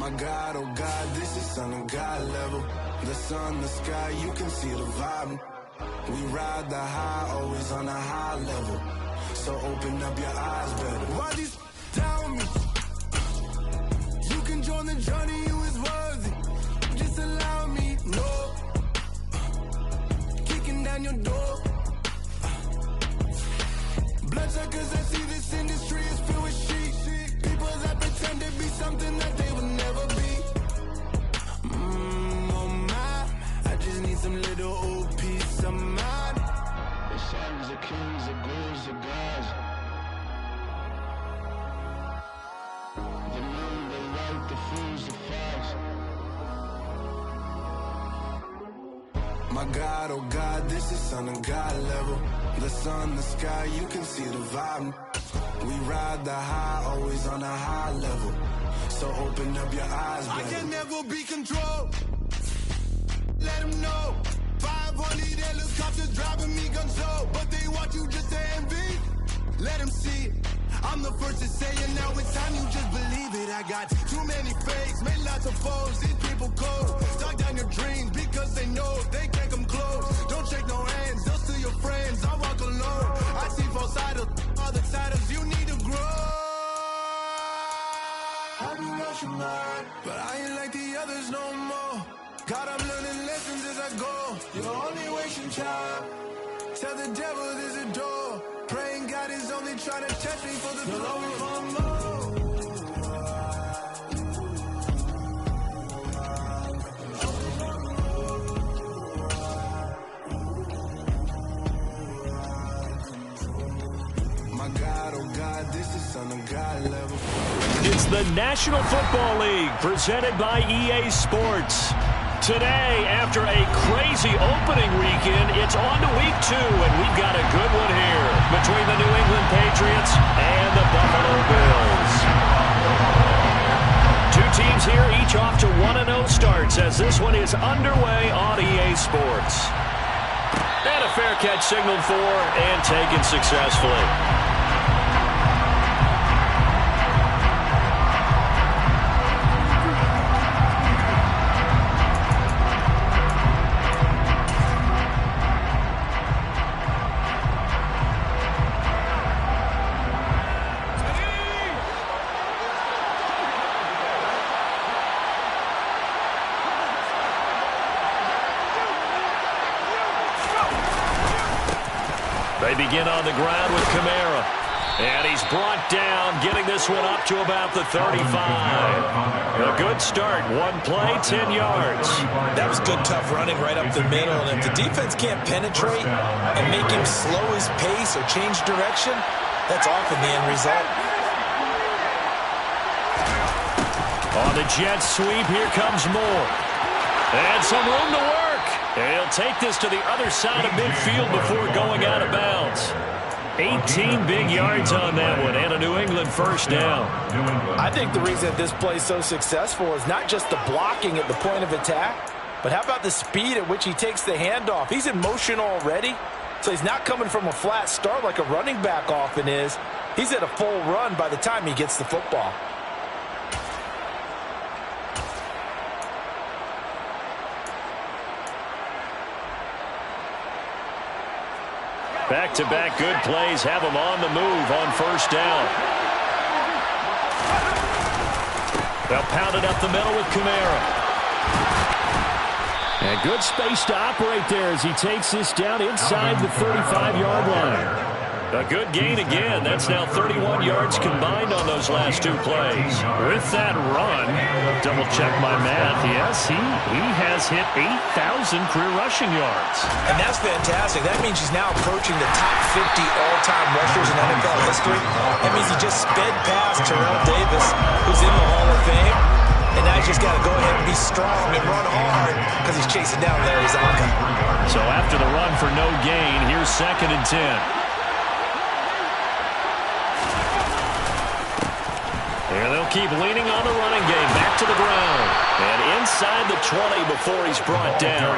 My God, oh God, this is Son of God level. The sun, the sky, you can see the vibe. We ride the high, always on a high level. So open up your eyes better. Why these tell me? You can join the journey, you is worthy. Just allow me, no. Kicking down your door. Bloodsuckers, I see this industry is filled with sheep. People that pretend to be something that they will never be. Oh my, I just need some little old peace of mind. The sons of kings, the ghouls, the gods. The moon, the light, the fools, the fogs. My God, oh God, this is Son of God level. The sun, the sky, you can see the vibe. We ride the high, always on a high level. So open up your eyes, baby. I can never be controlled. Let them know. 500 helicopters driving me gonzo. But they want you just to envy. Let them see it. I'm the first to say it, now it's time you just believe it. I got too many fakes, made lots of foes. These people cold. Talk down your dreams because they know they can't come close. Don't shake no hands, those to your friends. I walk alone. I see false idols, other titles. You need to grow. I've been rushing mine, but I ain't like the others no more. God, I'm learning lessons as I go. You're only wasting time. Tell the devil there's a door. Praying God is only trying to test me for the glory for more. My God, oh God, this is Son of God level. It's the National Football League presented by EA Sports. Today, after a crazy opening weekend, it's on to week 2, and we've got a good one here between the New England Patriots and the Buffalo Bills. Two teams here, each off to 1-0 starts as this one is underway on EA Sports. And a fair catch signaled for and taken successfully. They begin on the ground with Kamara. And he's brought down, getting this one up to about the 35. A good start. One play, 10 yards. That was good, tough running right up the middle. And if the defense can't penetrate and make him slow his pace or change direction, that's often the end result. On the jet sweep, here comes Moore. And some room to work. And he'll take this to the other side of midfield before going out of bounds. 18 big yards on that one, and a New England first down. I think the reason that this play is so successful is not just the blocking at the point of attack, but how about the speed at which he takes the handoff? He's in motion already, so he's not coming from a flat start like a running back often is. He's at a full run by the time he gets the football. Back-to-back good plays have him on the move on first down. They'll pound it up the middle with Kamara. And good space to operate there as he takes this down inside the 35-yard line. A good gain again. That's now 31 yards combined on those last two plays. With that run, double-check my math. Yes, he has hit 8,000 career rushing yards. And that's fantastic. That means he's now approaching the top 50 all-time rushers in NFL history. That means he just sped past Terrell Davis, who's in the Hall of Fame. And now he's just got to go ahead and be strong and run hard because he's chasing down Larry Zonka. So after the run for no gain, here's 2nd and 10. And they'll keep leaning on the running game. Back to the ground. And inside the 20 before he's brought down.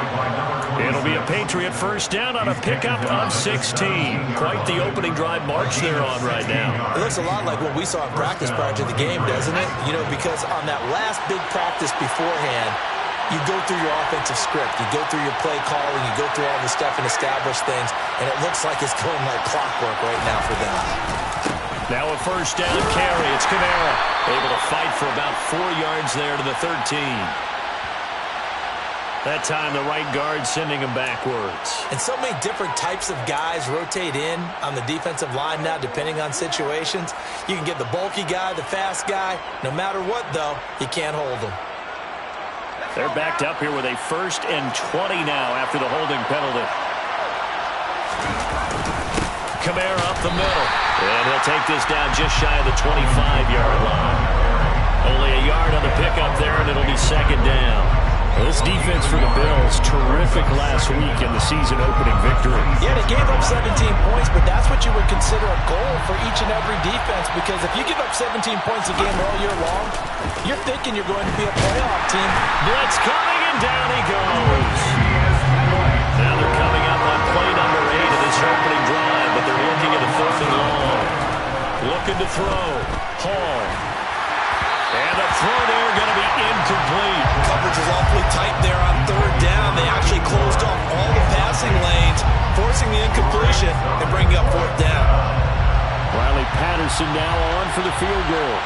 It'll be a Patriot first down on a pickup of 16. Quite the opening drive march they're on right now. It looks a lot like what we saw in practice prior to the game, doesn't it? You know, because on that last big practice beforehand, you go through your offensive script, you go through your play calling, you go through all the stuff and establish things, and it looks like it's going like clockwork right now for them. Now a first down carry. It's Kamara, able to fight for about 4 yards there to the 13. That time the right guard sending him backwards. And so many different types of guys rotate in on the defensive line now depending on situations. You can get the bulky guy, the fast guy. No matter what, though, you can't hold them. They're backed up here with a 1st and 20 now after the holding penalty. Kamara up the middle. And he'll take this down just shy of the 25-yard line. Only a yard on the pickup there, and it'll be 2nd down. Well, this defense for the Bills, terrific last week in the season-opening victory. Yeah, they gave up 17 points, but that's what you would consider a goal for each and every defense, because if you give up 17 points a game all year long, you're thinking you're going to be a playoff team. Blitz coming, and down he goes. Now they're coming up on play number 8 of this opening drive, but they're looking at a 4th and long. Looking to throw. Hall. And the throw there going to be incomplete. Coverage is awfully tight there on 3rd down. They actually closed off all the passing lanes, forcing the incompletion and bringing up 4th down. Riley Patterson now on for the field goal.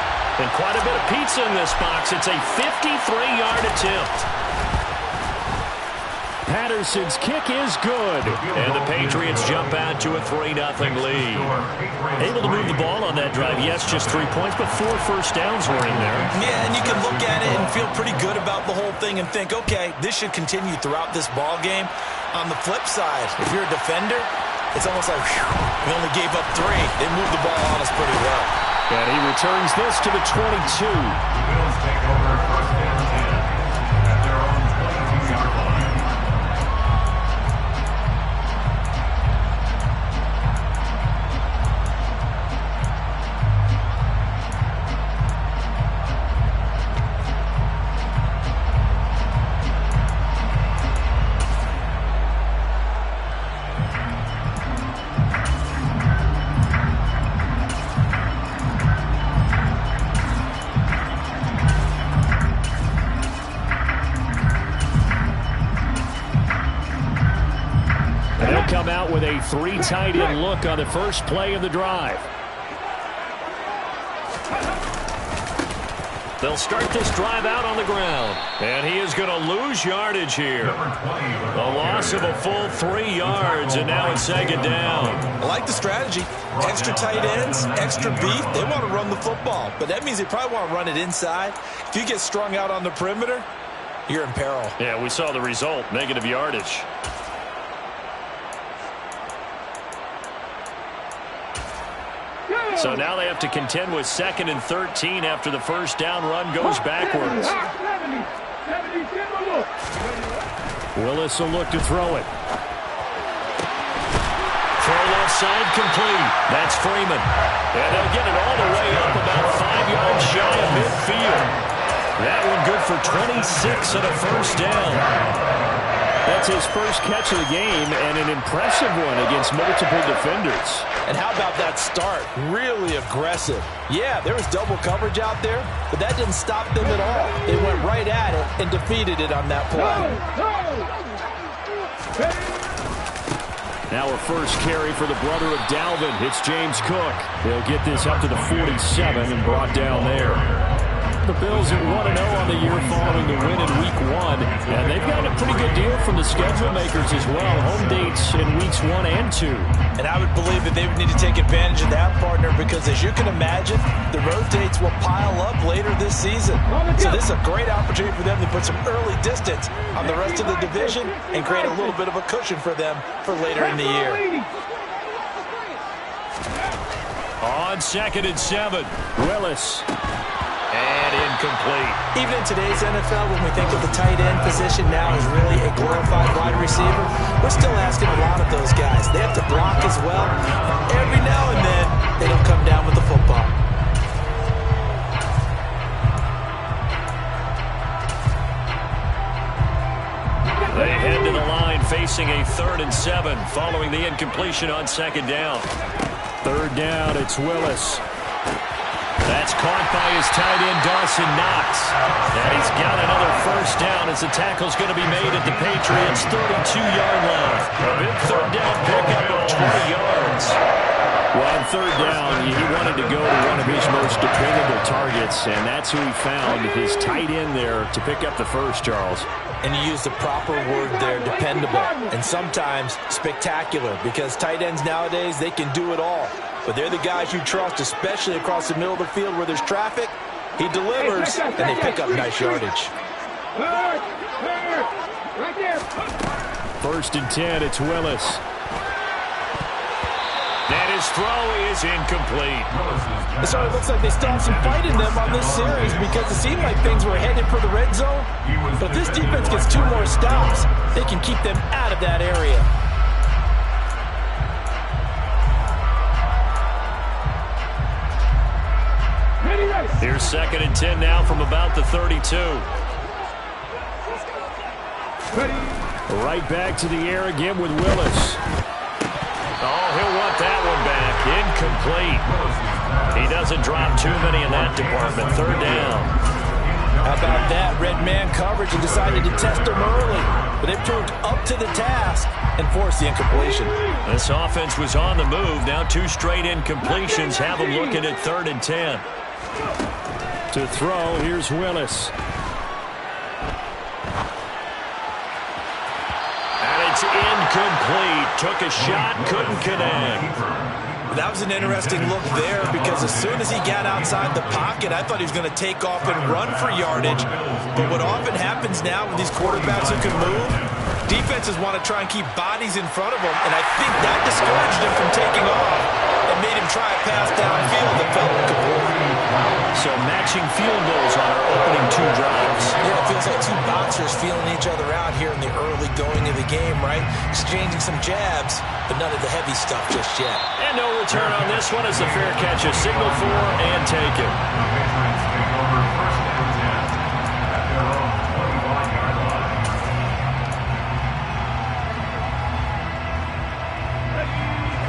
And quite a bit of pizza in this box. It's a 53-yard attempt. Patterson's kick is good. And the Patriots jump out to a 3-0 lead. Able to move the ball on that drive. Yes, just 3 points, but 4 first downs were in there. Yeah, and you can look at it and feel pretty good about the whole thing and think, okay, this should continue throughout this ball game. On the flip side, if you're a defender, it's almost like, whew, we only gave up 3. They moved the ball on us pretty well. And he returns this to the 22. The Bills take over 1st and 10 at their own 22-yard line. Come out with a 3 tight end look on the first play of the drive. They'll start this drive out on the ground. And he is going to lose yardage here. A loss of a full 3 yards, and now it's 2nd down. I like the strategy. Extra tight ends, extra beef. They want to run the football, but that means they probably want to run it inside. If you get strung out on the perimeter, you're in peril. Yeah, we saw the result, negative yardage. So now they have to contend with 2nd and 13 after the first down run goes backwards. Willis will look to throw it. Throw left side complete. That's Freeman. And they'll get it all the way up about 5 yards shy of midfield. That one good for 26 and a first down. That's his first catch of the game, and an impressive one against multiple defenders. And how about that start? Really aggressive. Yeah, there was double coverage out there, but that didn't stop them at all. They went right at it and defeated it on that play. Now a first carry for the brother of Dalvin. It's James Cook. They'll get this up to the 47 and brought down there. The Bills at 1-0 on the year following the win in Week 1. And they've got a pretty good deal from the schedule makers as well. Home dates in Weeks 1 and 2. And I would believe that they would need to take advantage of that, partner, because as you can imagine, the road dates will pile up later this season. So this is a great opportunity for them to put some early distance on the rest of the division and create a little bit of a cushion for them for later in the year. On 2nd and 7, Willis. And incomplete. Even in today's NFL, when we think of the tight end position now as really a glorified wide receiver, we're still asking a lot of those guys. They have to block as well. Every now and then, they don't come down with the football. facing a 3rd and 7 following the incompletion on 2nd down. 3rd down, it's Willis. That's caught by his tight end, Dawson Knox. And he's got another 1st down as the tackle's going to be made at the Patriots' 32-yard line. A big 3rd down pickup of 20 yards. Well, on 3rd down, he wanted to go to one of his most dependable targets, and that's who he found, his tight end there, to pick up the 1st, Charles. And you use the proper word there, dependable, and sometimes spectacular, because tight ends nowadays, they can do it all. But they're the guys you trust, especially across the middle of the field where there's traffic. He delivers, and they pick up nice yardage. 1st and 10, it's Willis. And his throw is incomplete. So it looks like they still have some fight in them on this series because it seemed like things were headed for the red zone. But if this defense gets 2 more stops, they can keep them out of that area. Here's 2nd and 10 now from about the 32. Right back to the air again with Willis. Oh, he'll want that one back. Incomplete. He doesn't drop too many in that department. 3rd down. How about that? Red man coverage and decided to test them early. But they proved up to the task and forced the incompletion. This offense was on the move. Now 2 straight incompletions have them looking at 3rd and 10. To throw, here's Willis. And it's incomplete. Took a shot, couldn't connect. That was an interesting look there because as soon as he got outside the pocket, I thought he was going to take off and run for yardage. But what often happens now with these quarterbacks who can move, defenses want to try and keep bodies in front of them, and I think that discouraged him from taking off and made him try a pass downfield that felt incomplete. So matching field goals on our opening 2 drives. Yeah, it feels like 2 boxers feeling each other out here in the early going of the game, right? Exchanging some jabs, but none of the heavy stuff just yet. And no return on this one as the fair catch is signaled for and taken.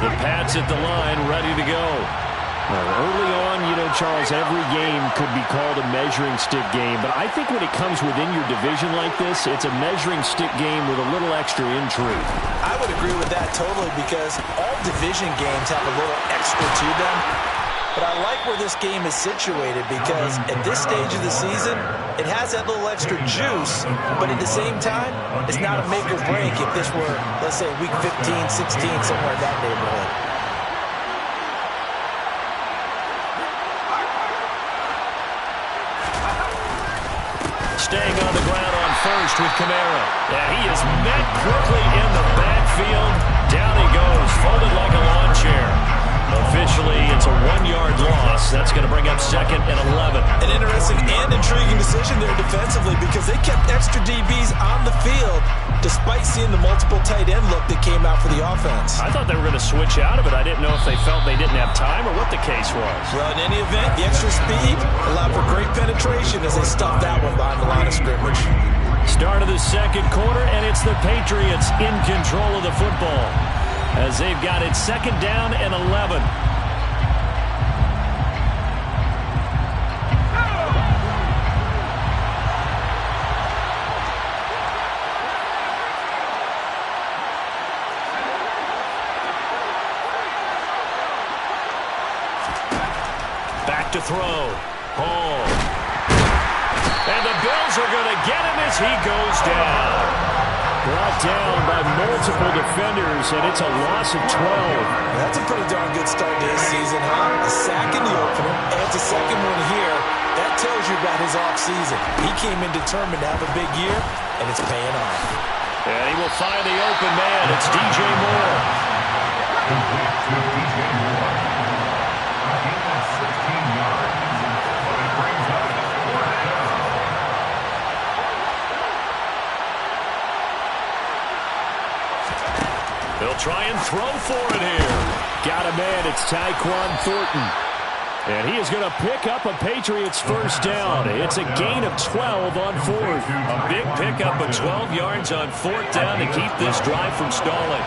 The Pats at the line, ready to go. Early on, Charles, every game could be called a measuring stick game, but I think when it comes within your division like this, it's a measuring stick game with a little extra intrigue. I would agree with that totally because all division games have a little extra to them. But I like where this game is situated because at this stage of the season, it has that little extra juice, but at the same time, it's not a make or break if this were, let's say, week 15, 16, somewhere in that neighborhood. Staying on the ground on 1st with Kamara. Yeah, he is met quickly in the backfield. Down he goes, folded like a lawn chair. Officially, it's a 1-yard loss. That's going to bring up 2nd and 11. An interesting and intriguing decision there defensively because they kept extra DBs on the field despite seeing the multiple tight end look that came out for the offense. I thought they were going to switch out of it. I didn't know if they felt they didn't have time or what the case was. Well, in any event, the extra speed allowed for great penetration as they stuffed that one behind the line of scrimmage. Start of the 2nd quarter, and it's the Patriots in control of the football as they've got it 2nd down and 11. Back to throw. Hall. And the Bills are going to get him as he goes down. Brought down by multiple defenders, and it's a loss of 12. That's a pretty darn good start to his season, huh? A sack in the opener, adds a 2nd one here. That tells you about his offseason. He came in determined to have a big year, and it's paying off. And he will find the open man. It's DJ Moore. They'll try and throw for it here. Got a man. It's Tyquan Thornton. And he is going to pick up a Patriots first down. It's a gain of 12 on fourth. A big pickup of 12 yards on fourth down to keep this drive from stalling.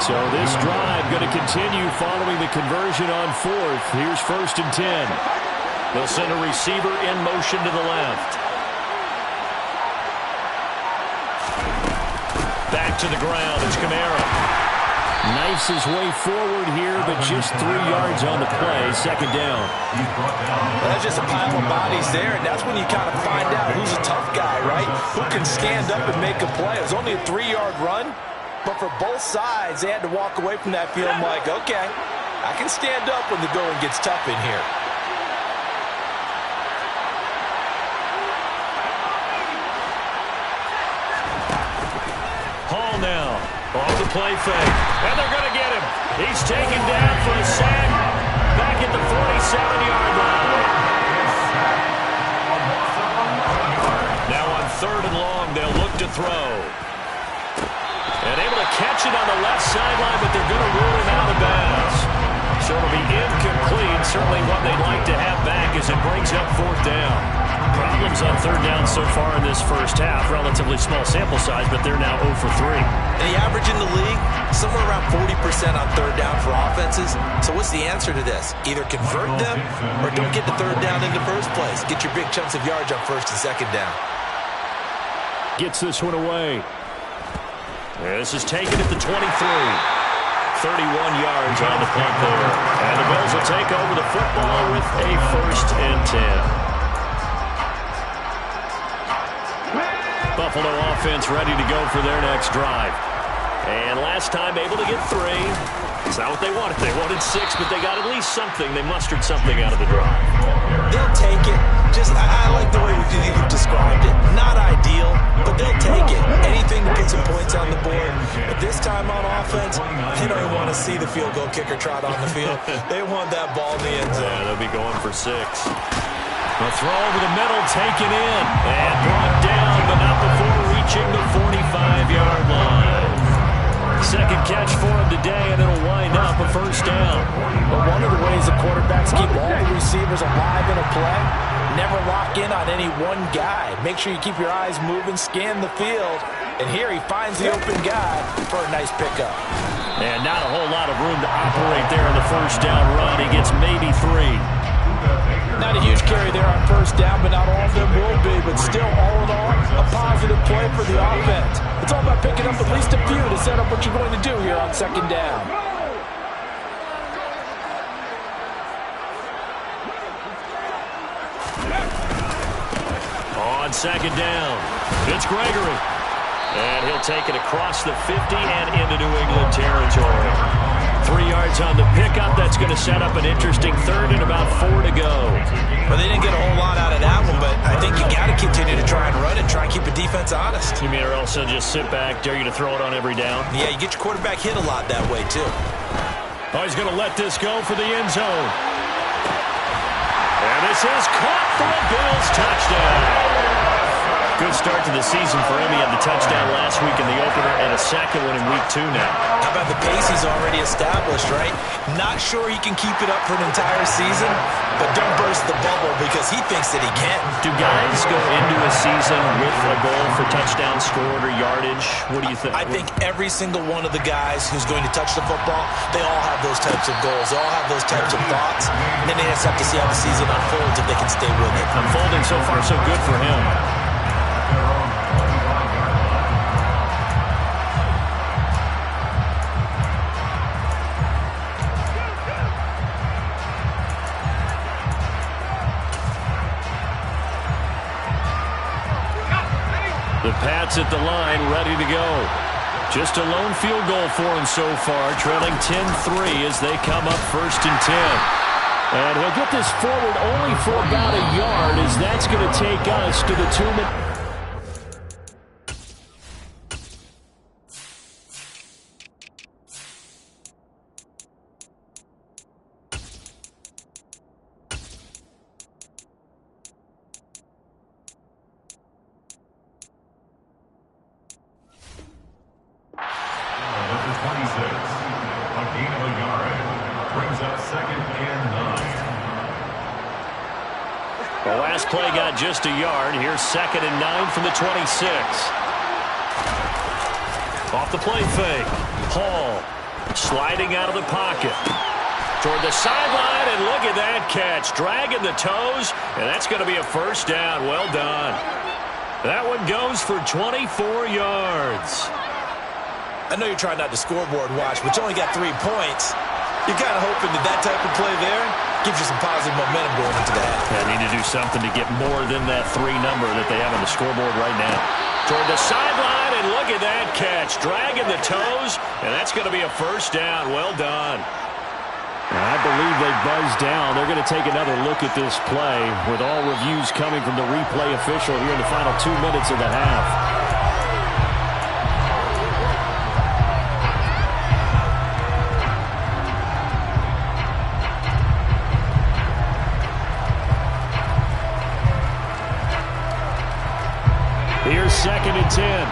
So this drive going to continue following the conversion on fourth. Here's 1st and 10. They'll send a receiver in motion to the left. Back to the ground. It's Kamara. Knifes his way forward here, but just 3 yards on the play. Second down. Well, that's just a pile of bodies there, and that's when you kind of find out who's a tough guy, right? Who can stand up and make a play. It was only a 3-yard run, but for both sides, they had to walk away from that field like, okay, I can stand up when the going gets tough in here. Hall now. Off the play fake. And they're going to get him. He's taken down for a sack. Back at the 47-yard line. Now on 3rd and long, they'll look to throw. And able to catch it on the left sideline, but they're going to rule him out of bounds. So it'll be incomplete. Certainly what they'd like to have back as it brings up 4th down. Problems on 3rd down so far in this first half. Relatively small sample size, but they're now 0 for 3. And the average in the league, somewhere around 40% on 3rd down for offenses. So what's the answer to this? Either convert them or don't get the 3rd down in the first place. Get your big chunks of yards on 1st and 2nd down. Gets this one away. This is taken at the 23. 31 yards on the punt there. And the Bills will take over the football with a 1st and 10. Buffalo offense ready to go for their next drive. And last time able to get 3. It's not what they wanted. They wanted 6, but they got at least something. They mustered something out of the drive. They'll take it. I like the way you've described it. Not ideal, but they'll take it. Anything to get some points on the board. But this time on offense, they don't even want to see the field goal kicker trot on the field. They want that ball in the end zone. Yeah, they'll be going for 6. A throw over the middle, taken in, and brought down, but not before reaching the 45-yard line. Second catch for him today, and it'll wind up a 1st down. But one of the ways the quarterbacks keep all the receivers alive in a play, never lock in on any one guy. Make sure you keep your eyes moving, scan the field, and here he finds the open guy for a nice pickup. And not a whole lot of room to operate there on the 1st down run. He gets maybe 3. Not a huge carry there on 1st down, but not all of them will be. But still, all in all, a positive play for the offense. It's all about picking up at least a few to set up what you're going to do here on 2nd down. On 2nd down, it's Gregory. And he'll take it across the 50 and into New England territory. 3 yards on the pickup. That's going to set up an interesting 3rd and about 4 to go. Well, they didn't get a whole lot out of that one, but I think you got to continue to try and run it, try and keep the defense honest. You mean or else they'll just sit back, dare you to throw it on every down? Yeah, you get your quarterback hit a lot that way, too. Oh, he's going to let this go for the end zone. And this is caught for a Bills touchdown. Good start to the season for him. He had the touchdown last week in the opener and a second one in week 2 now. How about the pace he's already established, right? Not sure he can keep it up for an entire season, but don't burst the bubble because he thinks that he can. Do guys go into a season with a goal for touchdown scored or yardage? What do you think? I think every single one of the guys who's going to touch the football, they all have those types of goals. They all have those types of thoughts. And then they just have to see how the season unfolds if they can stay with it. Unfolding so far so good for him. The Pats at the line, ready to go. Just a lone field goal for him so far, trailing 10-3 as they come up 1st and 10. And he'll get this forward only for about a yard, as that's going to take us to the 2-minute. Number 26, a gain of a yard, brings up 2nd and 9. The last play got just a yard. Here's 2nd and 9 from the 26. Off the play fake. Hall sliding out of the pocket. Toward the sideline, and look at that catch. Dragging the toes, and that's going to be a first down. Well done. That one goes for 24 yards. I know you're trying not to scoreboard watch, but you only got 3 points. You're kind of hoping that type of play there gives you some positive momentum going into the half. They need to do something to get more than that 3 number that they have on the scoreboard right now. Toward the sideline, and look at that catch. Dragging the toes, and that's going to be a first down. Well done. I believe they buzzed down. They're going to take another look at this play with all reviews coming from the replay official here in the final 2 minutes of the half. Here's 2nd and 10.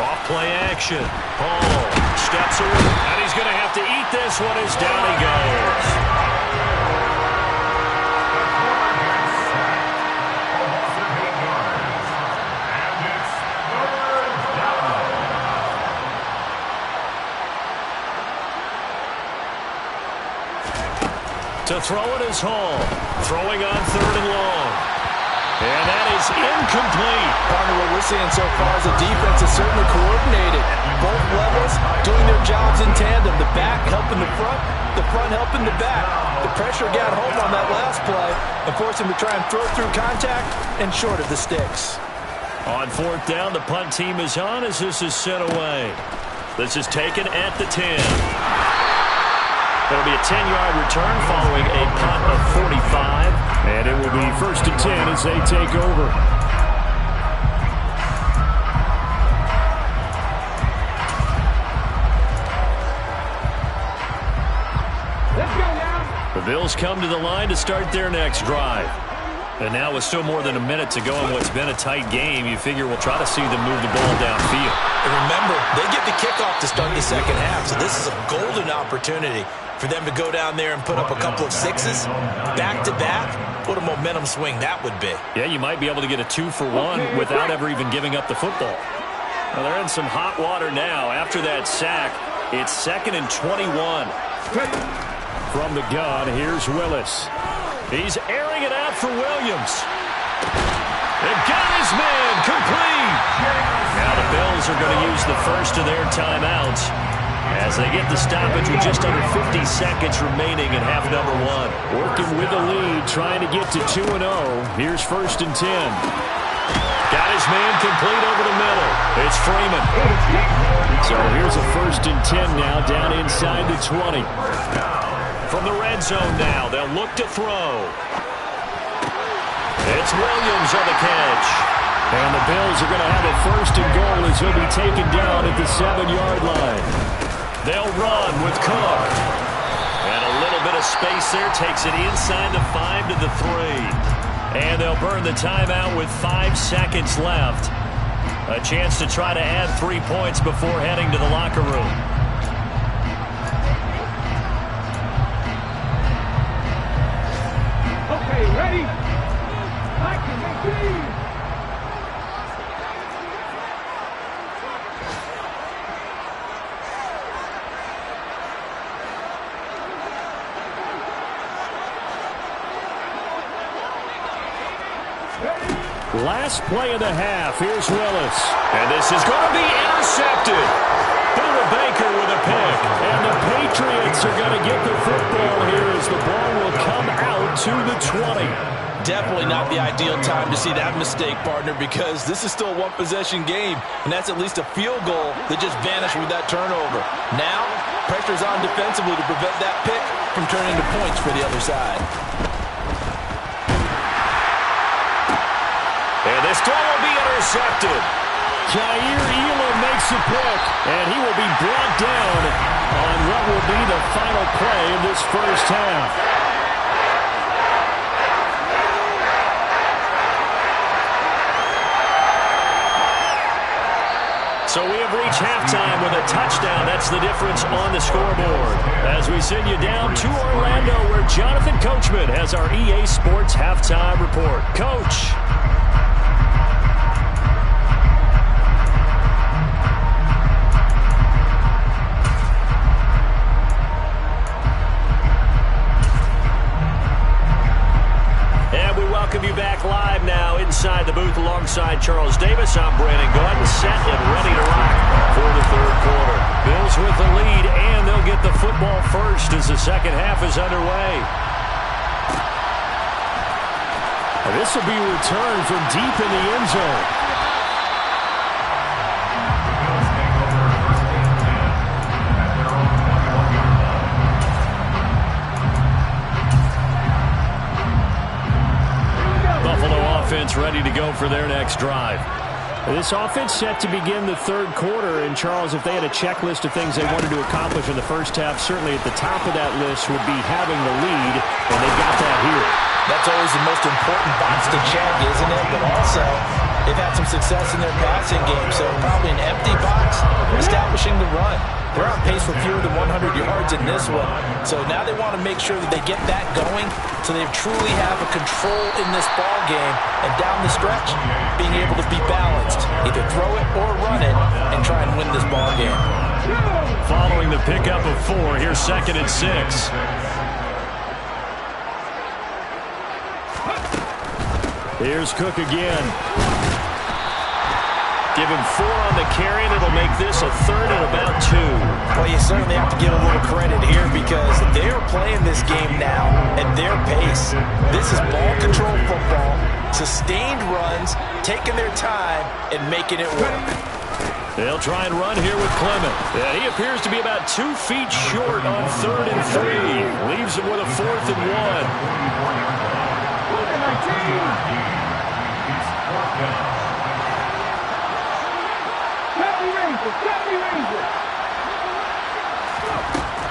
Off play action. Hall steps away, and he's going to have to eat this one as down he goes. To throw it is Hall. Throwing on 3rd and long. And that is incomplete. Partner, what we're seeing so far is the defense is certainly coordinated. Both levels doing their jobs in tandem. The back helping the front helping the back. The pressure got home on that last play and forced him to try and throw through contact and short of the sticks. On 4th down, the punt team is on as this is sent away. This is taken at the 10. It'll be a 10-yard return following a punt of 45. And it will be 1st and 10 as they take over. The Bills come to the line to start their next drive. And now with still more than a minute to go in what's been a tight game, you figure we'll try to see them move the ball downfield. And remember, they get the kickoff to start the second half, so this is a golden opportunity for them to go down there and put up a couple of sixes back-to-back. What a momentum swing that would be. Yeah, you might be able to get a 2-for-1 without ever even giving up the football. Well, they're in some hot water now. After that sack, it's 2nd and 21. From the gun, here's Willis. He's airing it out for Williams. They got his man complete. Now the Bills are going to use the first of their timeouts as they get the stoppage with just under 50 seconds remaining in half number 1. Working with the lead, trying to get to 2-0. Here's 1st and 10. Got his man complete over the middle. It's Freeman. So here's a 1st and 10 now down inside the 20. From the red zone now, they'll look to throw. It's Williams on the catch. And the Bills are going to have a 1st and goal as he'll be taken down at the 7-yard line. They'll run with Cook. And a little bit of space there takes it inside the 5 to the 3. And they'll burn the timeout with 5 seconds left. A chance to try to add 3 points before heading to the locker room. Okay, ready? Action, Last play of the half. Here's Willis. And this is going to be intercepted. Buda Baker with a pick. And the Patriots are going to get the football here as the ball will come out to the 20. Definitely not the ideal time to see that mistake, partner, because this is still a one-possession game, and that's at least a field goal that just vanished with that turnover. Now, pressure's on defensively to prevent that pick from turning to points for the other side. And this throw will be intercepted. Jair Elam makes a pick, and he will be brought down on what will be the final play of this first half. So we have reached halftime with a touchdown. That's the difference on the scoreboard. As we send you down to Orlando, where Jonathan Coachman has our EA Sports Halftime Report. Coach. Welcome you back live now inside the booth alongside Charles Davis. I'm Brandon Gordon, set and ready to rock for the third quarter. Bills with the lead, and they'll get the football first as the second half is underway. This will be returned from deep in the end zone. Offense ready to go for their next drive. This offense set to begin the third quarter, and Charles, if they had a checklist of things they wanted to accomplish in the first half, certainly at the top of that list would be having the lead, and they got that here. That's always the most important box to check, isn't it? But also, they've had some success in their passing game, so probably an empty box establishing the run. They're on pace for fewer than 100 yards in this one. So now they want to make sure that they get that going so they truly have a control in this ball game. And down the stretch, being able to be balanced. Either throw it or run it and try and win this ball game. Following the pickup of 4, here's 2nd and 6. Here's Cook again. Give him 4 on the carry, and it'll make this a 3rd and about 2. Well, you certainly have to give a little credit here because they're playing this game now at their pace. This is ball control football, sustained runs, taking their time, and making it work. They'll try and run here with Clement. Yeah, he appears to be about 2 feet short on 3rd and 3. Leaves him with a 4th and 1.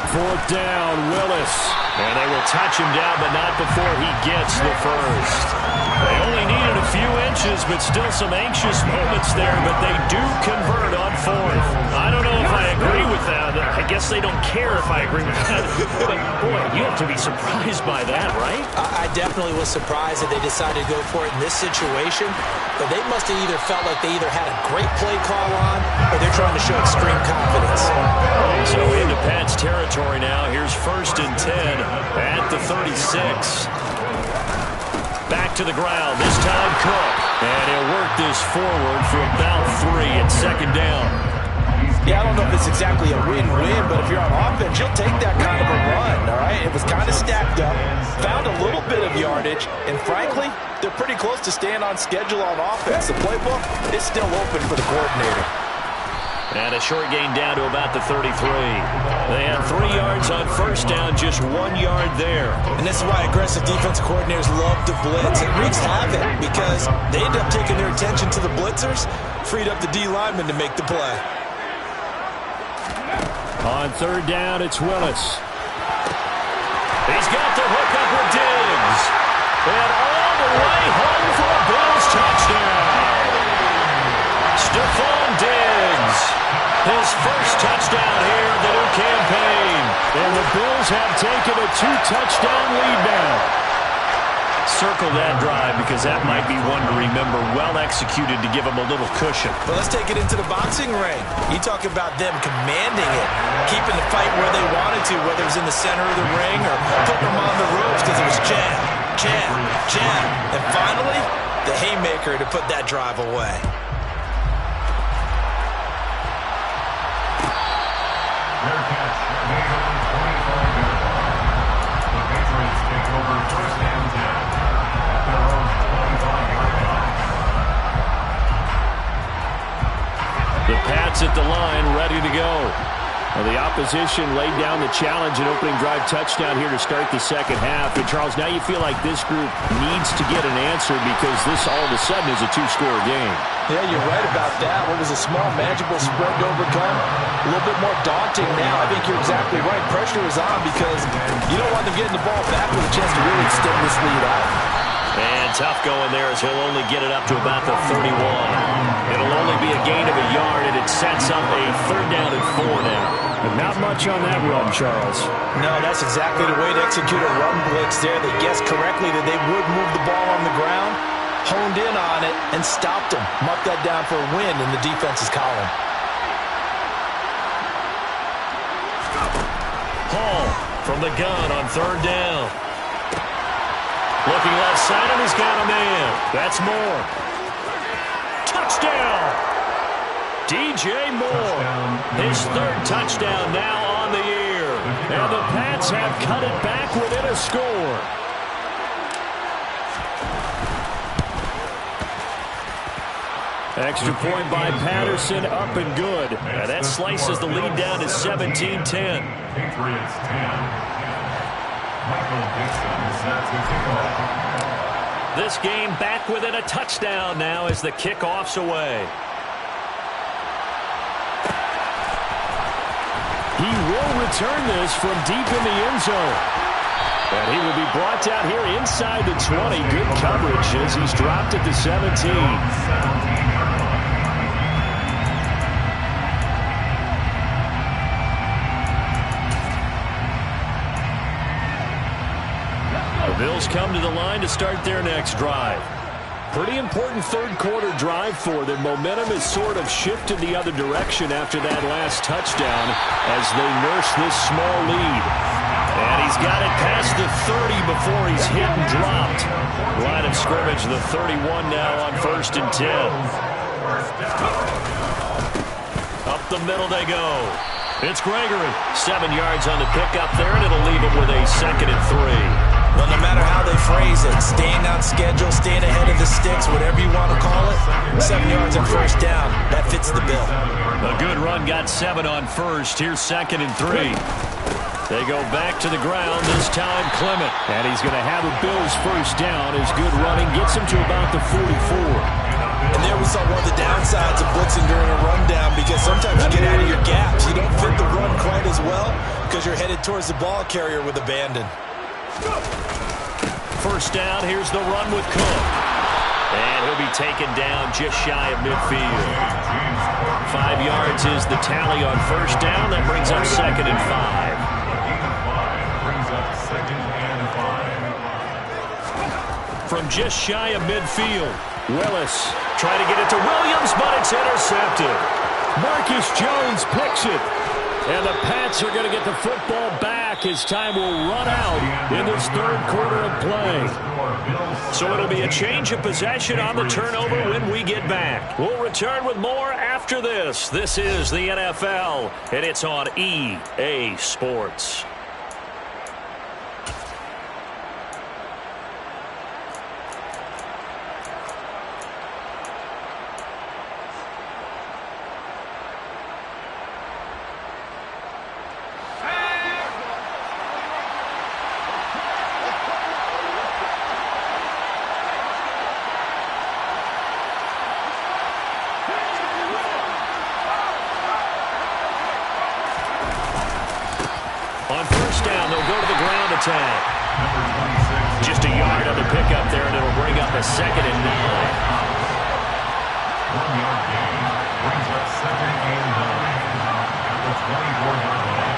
4th down, Willis. And they will touch him down, but not before he gets the first. They only needed a few inches, but still some anxious moments there, but they do convert on 4th. I don't know if I agree with that. I guess they don't care if I agree with that. But, boy, you have to be surprised by that, right? I definitely was surprised that they decided to go for it in this situation, but they must have either felt like they either had a great play call on or they're trying to show extreme confidence. So into Pat's territory now. Here's 1st and 10 at the 36. Back to the ground, this time Cook. And he'll work this forward for about 3 at 2nd down. Yeah, I don't know if it's exactly a win-win, but if you're on offense, you'll take that kind of a run, all right? It was kind of stacked up, found a little bit of yardage, and frankly, they're pretty close to staying on schedule on offense. The playbook is still open for the coordinator. And a short gain down to about the 33. They had 3 yards on 1st down, just 1 yard there. And this is why aggressive defensive coordinators love to blitz. It wreaks havoc because they end up taking their attention to the blitzers, freed up the D lineman to make the play. On 3rd down, it's Willis. He's got the hook up with Diggs. And all the way home for a Bills touchdown. Stephon Diggs. His first touchdown here of the new campaign. And the Bills have taken a 2-touchdown lead now. Circle that drive because that might be one to remember. Well executed to give them a little cushion. Well, let's take it into the boxing ring. You talk about them commanding it, keeping the fight where they wanted to, whether it was in the center of the ring or putting them on the ropes because it was jab, jab, jab. And finally, the haymaker to put that drive away. Their catch made over 25 yards. The Patriots take over 1st and 10 at their own 25-yard line. The Pats at the line, ready to go. Well, the opposition laid down the challenge, an opening drive touchdown here to start the second half. And, Charles, now you feel like this group needs to get an answer because this all of a sudden is a 2-score game. Yeah, you're right about that. What was a small, manageable spread to overcome, a little bit more daunting now. I think you're exactly right. Pressure is on because you don't want them getting the ball back with a chance to really extend this lead out. And And tough going there as he'll only get it up to about the 31. It'll only be a gain of a yard, and it sets up a 3rd down and 4 now. Not much on that run, Charles. No, that's exactly the way to execute a run blitz there. They guessed correctly that they would move the ball on the ground, honed in on it, and stopped them. Mark that down for a win in the defense's column. Hall from the gun on 3rd down. Looking left side, and he's got a man. That's Moore. Touchdown! DJ Moore, his 3rd touchdown now on the year. And the Pats have cut it back within a score. Extra point by Patterson, up and good. And that slices the lead down to 17-10. Patriots 10. Michael Dixon set to kick off. This game back within a touchdown now as the kickoff's away. He will return this from deep in the end zone. And he will be brought down here inside the 20. Good coverage as he's dropped at the 17. The Bills come to the line to start their next drive. Pretty important 3rd quarter drive for them. Momentum has sort of shifted the other direction after that last touchdown as they nurse this small lead. And he's got it past the 30 before he's hit and dropped. Line of scrimmage, the 31 now on 1st and 10. Up the middle they go. It's Gregory. 7 yards on the pickup there, and it'll leave him with a 2nd and 3. Well, no matter how they phrase it, staying on schedule, staying ahead of the sticks, whatever you want to call it, 7 yards on 1st down, that fits the bill. A good run, got 7 on 1st. Here's 2nd and 3. They go back to the ground, this time Clement. And he's going to have a Bills 1st down as good running gets him to about the 44. And there we saw one of the downsides of blitzing during a rundown, because sometimes you get out of your gaps. You don't fit the run quite as well because you're headed towards the ball carrier with abandon. 1st down, here's the run with Cook. And he'll be taken down just shy of midfield. 5 yards is the tally on 1st down. That brings up 2nd and 5. From just shy of midfield, Willis trying to get it to Williams, but it's intercepted. Marcus Jones picks it. And the Pats are going to get the football back as time will run out in this 3rd quarter of play. So it'll be a change of possession on the turnover when we get back. We'll return with more after this. This is the NFL, and it's on EA Sports. Just a yard on the pickup there, and it'll bring up a 2nd and 9. 1 yard gain brings up 2nd and 9 at the 24-yard line.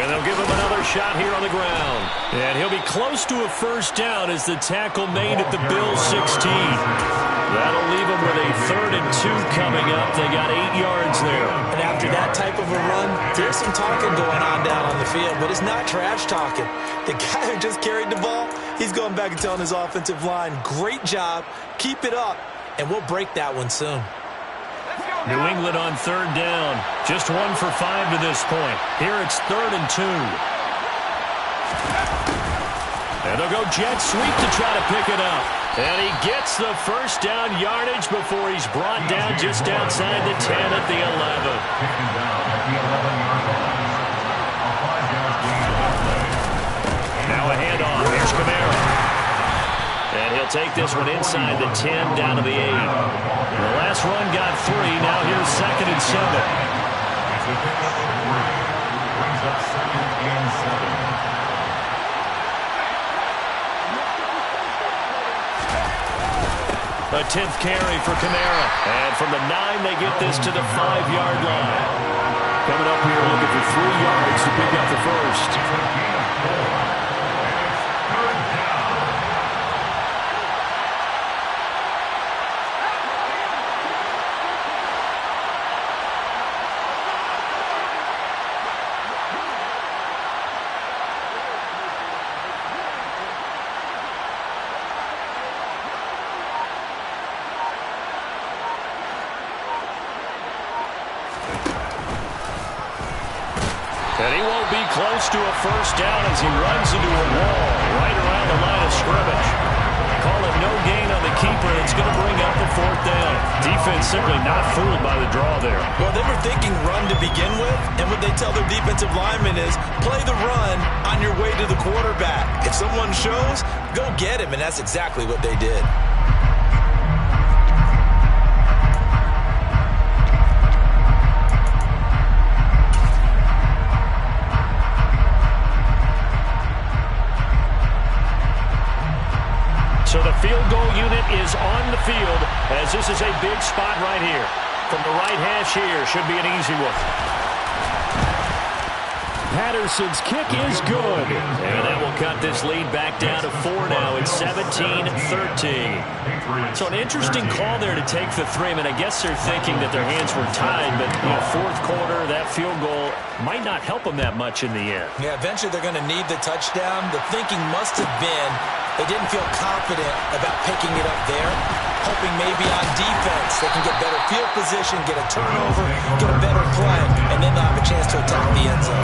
And they'll give him another shot here on the ground. And he'll be close to a 1st down as the tackle made at the Bills 16. That'll leave them with a 3rd and 2 coming up. They got 8 yards there. And after that type of a run, there's some talking going on down on the field, but it's not trash talking. The guy who just carried the ball, he's going back and telling his offensive line, great job, keep it up, and we'll break that one soon. New England on 3rd down. Just 1 for 5 to this point. Here it's 3rd and 2. And they'll go jet sweep to try to pick it up. And he gets the 1st down yardage before he's brought down just outside the 10 at the 11. Taken down at the 11-yard line. A 5-yard gain. Now a handoff. Here's Kamara. And he'll take this one inside the 10 down to the 8. The last run got 3. Now here's 2nd and 7. It's a pickup of 3. Brings up 2nd and A 10th carry for Kamara. And from the 9, they get this to the 5-yard line. Coming up here looking for 3 yards to pick up the first. And he won't be close to a first down as he runs into a wall right around the line of scrimmage. Call it no gain on the keeper. It's going to bring up the 4th down. Defense simply not fooled by the draw there. Well, they were thinking run to begin with, and what they tell their defensive linemen is play the run on your way to the quarterback. If someone shows, go get him, and that's exactly what they did. So the field goal unit is on the field as this is a big spot right here. From the right hash here, should be an easy one. Patterson's kick is good. And that will cut this lead back down to 4 now. It's 17-13. So an interesting call there to take the 3. I mean, I guess they're thinking that their hands were tied, but you know, 4th quarter, that field goal might not help them that much in the end. Yeah, eventually they're going to need the touchdown. The thinking must have been they didn't feel confident about picking it up there, hoping maybe on defense they can get better field position, get a turnover, get a better play, and then they'll have a chance to attack the end zone.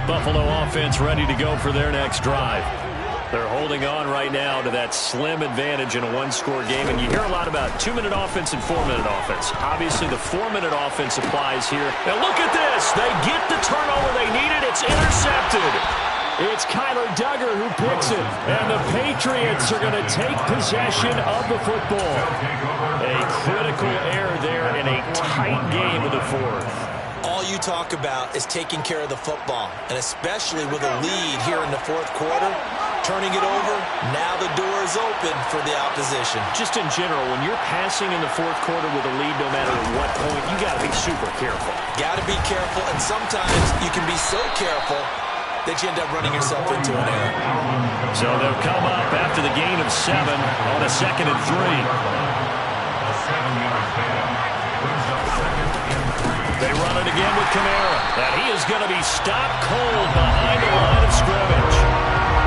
Buffalo offense ready to go for their next drive. They're holding on right now to that slim advantage in a 1-score game, and you hear a lot about 2-minute offense and 4-minute offense. Obviously, the 4-minute offense applies here. And look at this. They get the turnover they needed. It's intercepted. It's Kyler Duggar who picks it, and the Patriots are going to take possession of the football. A critical error there in a tight game of the 4th. All you talk about is taking care of the football, and especially with a lead here in the 4th quarter, turning it over, now the door is open for the opposition. Just in general, when you're passing in the 4th quarter with a lead, no matter at what point, you got to be super careful. Got to be careful, and sometimes you can be so careful that you end up running yourself into an error. So they'll come up after the gain of 7 on a 2nd and 3. They run it again with Kamara. And he is going to be stopped cold behind the line of scrimmage.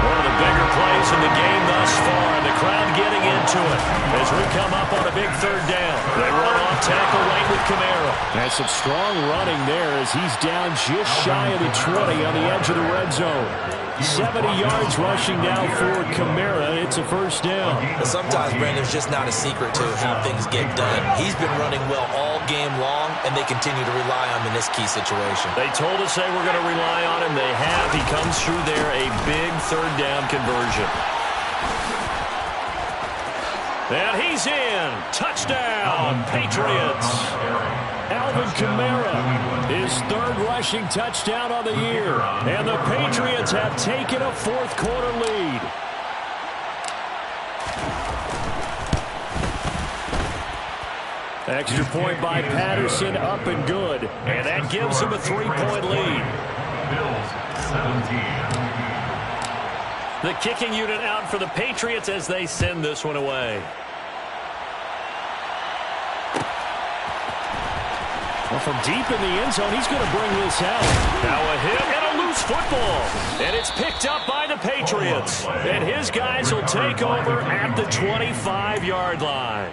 One of the bigger plays in the game thus far, and the crowd getting into it as we come up on a big 3rd down. They run off tackle lane with Kamara. That's some strong running there as he's down just shy of the 20 on the edge of the red zone. 70 yards rushing now for Kamara. It's a first down. But sometimes, Brandon, there's just not a secret to how things get done. He's been running well all game long, and they continue to rely on him in this key situation. They told us they were going to rely on him. They have. He comes through there, a big 3rd down conversion. And he's in. Touchdown, Patriots. Alvin Kamara, his 3rd rushing touchdown of the year. And the Patriots have taken a 4th quarter lead. Extra point by Patterson, up and good. And that gives him a 3-point lead. The kicking unit out for the Patriots as they send this one away. Well, from deep in the end zone, he's going to bring this out. Now a hit and a loose football. And it's picked up by the Patriots. And his guys will take over at the 25-yard line.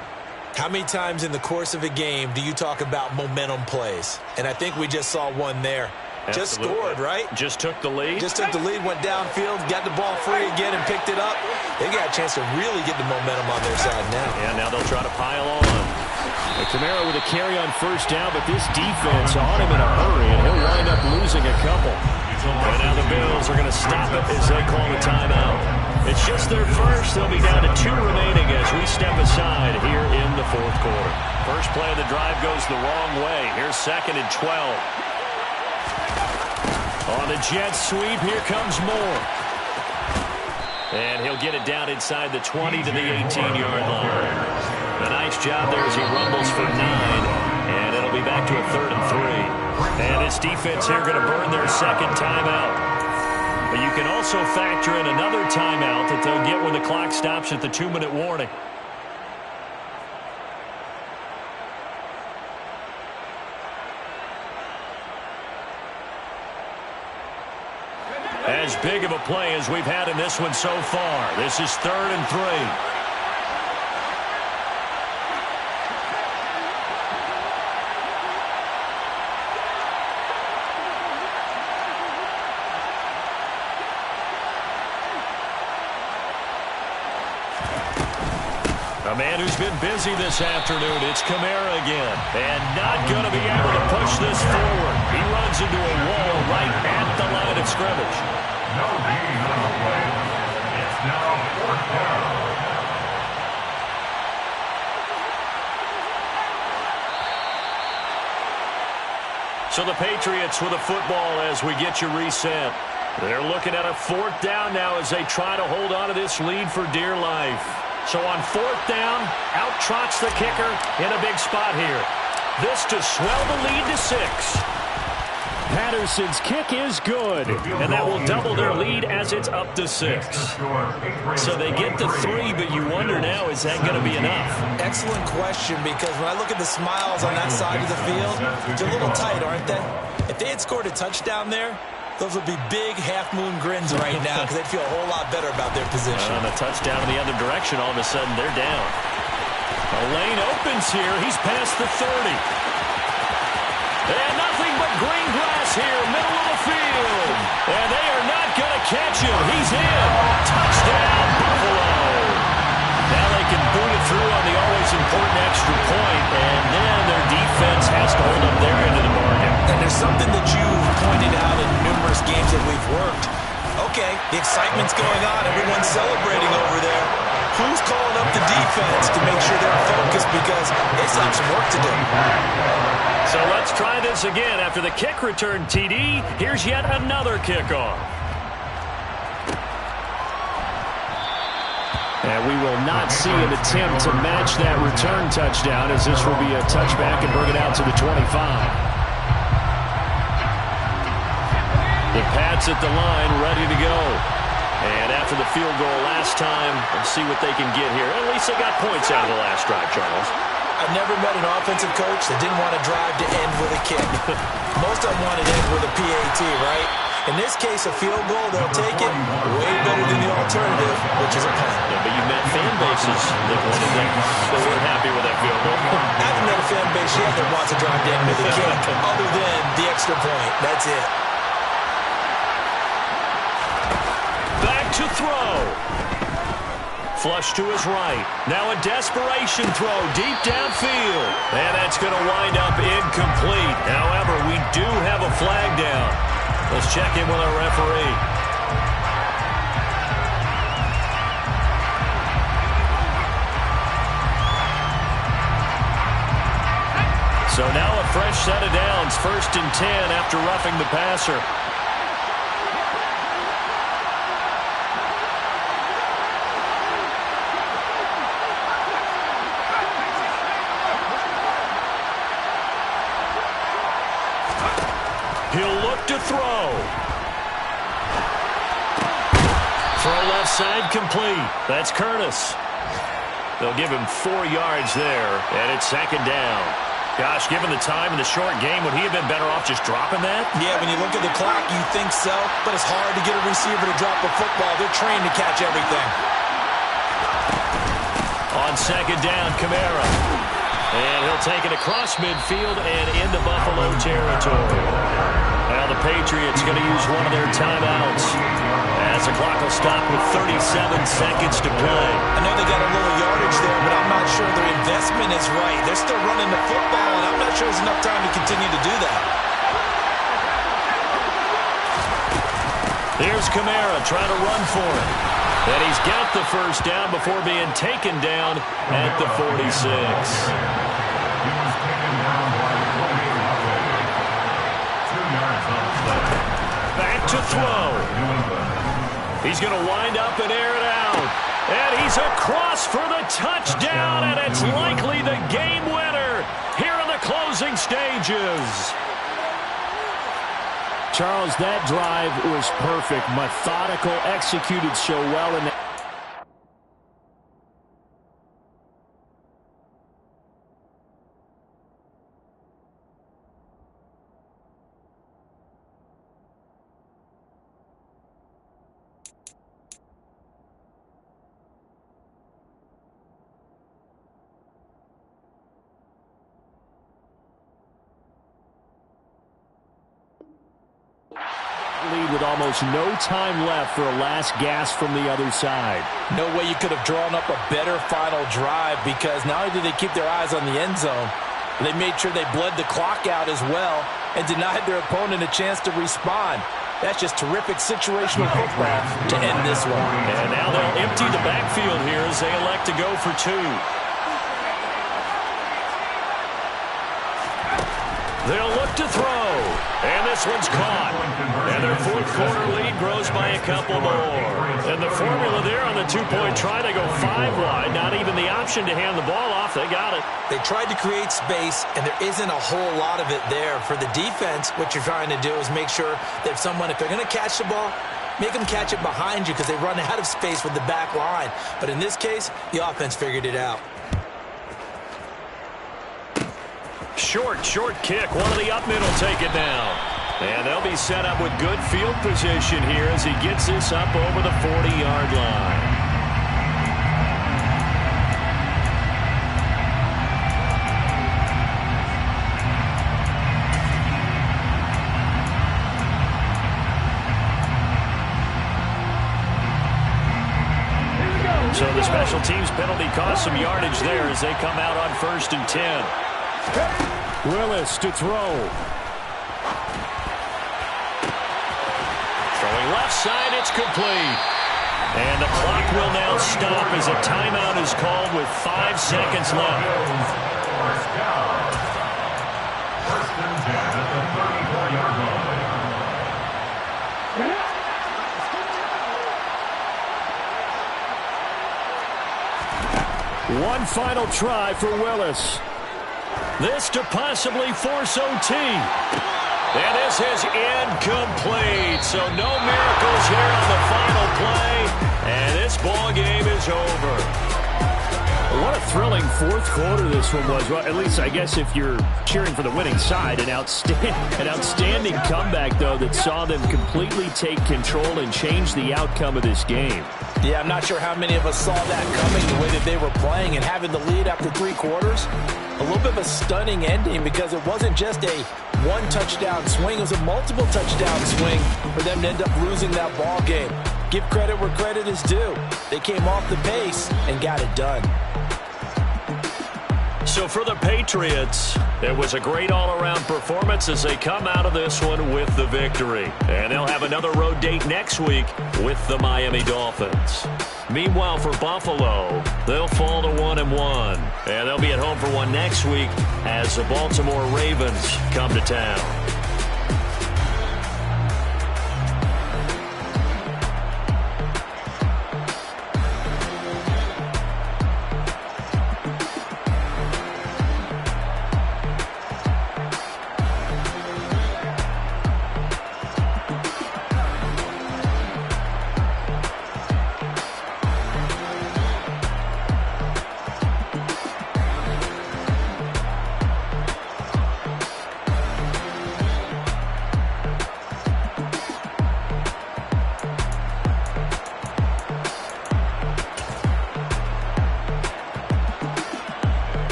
How many times in the course of a game do you talk about momentum plays? And I think we just saw one there. Absolutely. Just scored, right? Just took the lead. Just took the lead, went downfield, got the ball free again and picked it up. They got a chance to really get the momentum on their side now. Yeah, now they'll try to pile on. Kamara with a carry on first down, but this defense on him in a hurry, and he'll wind up losing a couple. And now the Bills are going to stop it as they call the timeout. It's just their first. They'll be down to 2 remaining as we step aside here in the 4th quarter. First play of the drive goes the wrong way. Here's 2nd and 12. On the jet sweep, here comes Moore. And he'll get it down inside the 20 to the 18-yard line. A nice job there as he rumbles for 9. And it'll be back to a 3rd and 3. And this defense here going to burn their second timeout. But you can also factor in another timeout that they'll get when the clock stops at the 2-minute warning. As big of a play as we've had in this one so far. This is 3rd and 3. A man who's been busy this afternoon, it's Kamara again. And not going to be able to push this forward. He runs into a wall right at the line of scrimmage. No gain on the play. It's now 4th down. So the Patriots with a football as we get you reset. They're looking at a 4th down now as they try to hold on to this lead for dear life. So on 4th down, out trots the kicker in a big spot here. This to swell the lead to 6. Patterson's kick is good. And that will double their lead as it's up to 6. So they get to 3, but you wonder now, is that going to be enough? Excellent question, because when I look at the smiles on that side of the field, they're a little tight, aren't they? If they had scored a touchdown there, those would be big half-moon grins right now because they'd feel a whole lot better about their position. On a touchdown in the other direction, all of a sudden they're down. A lane opens here. He's past the 30. And nothing but green grass here, middle of the field. And they are not going to catch him. He's in. Touchdown, Buffalo. Now they can boot it through on the always important extra point, and then their defense has to hold up their end of the bargain. And there's something that you've pointed out in numerous games that we've worked. Okay, the excitement's going on. Everyone's celebrating over there. Who's calling up the defense to make sure they're focused, because they still have some work to do. So let's try this again. After the kick return TD, here's yet another kickoff. And we will not see an attempt to match that return touchdown, as this will be a touchback and bring it out to the 25. The Pats at the line, ready to go. And after the field goal last time, let's see what they can get here. At least they got points out of the last drive, Charles. I've never met an offensive coach that didn't want to drive to end with a kick. Most of them want to end with a PAT, right? In this case, a field goal, they'll take it way better than the alternative, which is a punt. Yeah, but you've met fan bases that wanted that, that weren't happy with that field goal. I haven't met a fan base yet that wants to drive to end with a kick, other than the extra point. That's it. Back to throw. Flush to his right. Now a desperation throw deep downfield. And that's going to wind up incomplete. However, we do have a flag down. Let's check in with our referee. So now a fresh set of downs. 1st and 10 after roughing the passer. He'll look to throw. Throw left side complete. That's Curtis. They'll give him 4 yards there, and it's 2nd down. Gosh, given the time in the short game, would he have been better off just dropping that? Yeah, when you look at the clock, you think so, but it's hard to get a receiver to drop a football. They're trained to catch everything. On 2nd down, Kamara. And he'll take it across midfield and into Buffalo territory. Now the Patriots going to use one of their timeouts as the clock will stop with 37 seconds to play. I know they got a little yardage there, but I'm not sure their investment is right. They're still running the football, and I'm not sure there's enough time to continue to do that. Here's Kamara trying to run for it. And he's got the 1st down before being taken down at the 46. He was taken down by 28. 2 yards on to throw. He's going to wind up and air it out. And he's across for the touchdown, and it's likely the game winner here in the closing stages. Charles, that drive was perfect. Methodical, executed so well in the lead with almost no time left for a last gasp from the other side. No way you could have drawn up a better final drive, because not only did they keep their eyes on the end zone, they made sure they bled the clock out as well and denied their opponent a chance to respond. That's just terrific situational football to end this one. And now they'll empty the backfield here as they elect to go for two. They'll look to throw, and this one's caught. And their fourth quarter lead grows by a couple more. And the formula there on the two-point try, they go 5 wide. Not even the option to hand the ball off. They got it. They tried to create space, and there isn't a whole lot of it there. For the defense, what you're trying to do is make sure that if they're going to catch the ball, make them catch it behind you, because they run out of space with the back line. But in this case, the offense figured it out. Short kick. One of the up mid will take it down. And they'll be set up with good field position here as he gets this up over the 40-yard line. So the special teams penalty cost some yardage there as they come out on 1st and 10. Willis to throw. Throwing left side, it's complete. And the clock will now stop as a timeout is called with 5 seconds left. First down. 1st and 10 at the 34-yard line. One final try for Willis. This to possibly force OT. And this is incomplete. So no miracles here on the final play. And this ball game is over. What a thrilling fourth quarter this one was. Well, at least I guess if you're cheering for the winning side, an outstanding comeback, though, that saw them completely take control and change the outcome of this game. Yeah, I'm not sure how many of us saw that coming, the way that they were playing and having the lead after 3 quarters. A little bit of a stunning ending, because it wasn't just a one-touchdown swing. It was a multiple touchdown swing for them to end up losing that ball game. Give credit where credit is due. They came off the pace and got it done. So for the Patriots, it was a great all-around performance as they come out of this one with the victory. And they'll have another road date next week with the Miami Dolphins. Meanwhile, for Buffalo, they'll fall to 1-1. And they'll be at home for one next week as the Baltimore Ravens come to town.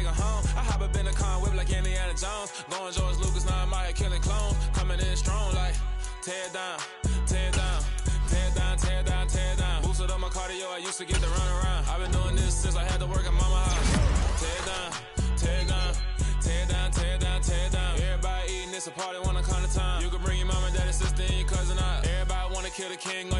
nigga home. I hop up in the car, whip like Indiana Jones. Going George Lucas, now I'm out here killing clones. Coming in strong like, tear it down, tear it down. Tear down, tear down, tear down. Boosted up my cardio, I used to get to run around. I've been doing this since I had to work at mama house. Tear down, tear down, tear down, tear down, tear down. Everybody eating, it's a party, wanna come to time. You can bring your mama, daddy, sister, and your cousin out. Everybody wanna kill the king.